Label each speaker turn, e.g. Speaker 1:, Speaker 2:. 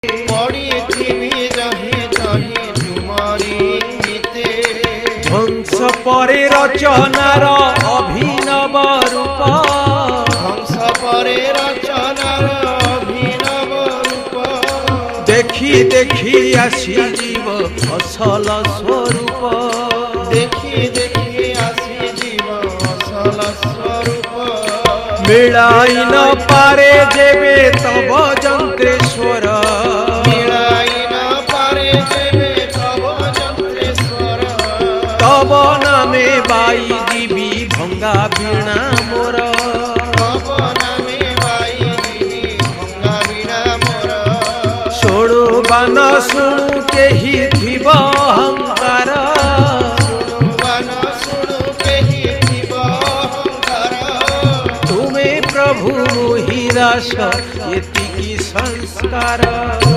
Speaker 1: পড়িথিবি জহি জহি তুমরি গীতে।
Speaker 2: ধ্বংস পরে রচনার অভিনব রূপ,
Speaker 1: ধ্বংস পরে রচনার অভিনব রূপ।
Speaker 2: দেখি দেখি আসি জীব অসল স্বরূপ,
Speaker 1: দেখি দেখি আসি জীব অসল স্বরূপ।
Speaker 2: মিলাই ন পারে যেবে তব যন্ত্রেশ্বর,
Speaker 1: মিলাই না পারে দেবে তব যন্ত্রেশ্বর।
Speaker 2: তব নামে বাই দিবি ভঙ্গা বীণা মোর,
Speaker 1: তব নামে বাই দিবি ভঙ্গা বীণা মোর।
Speaker 2: শোণু বান শুণু কেহি থিব অহংকার,
Speaker 1: শুণুবান শুণু কেহি থিব অহংকার।
Speaker 2: তুমে প্রভু মোহি দাস এতিকি সংস্কার।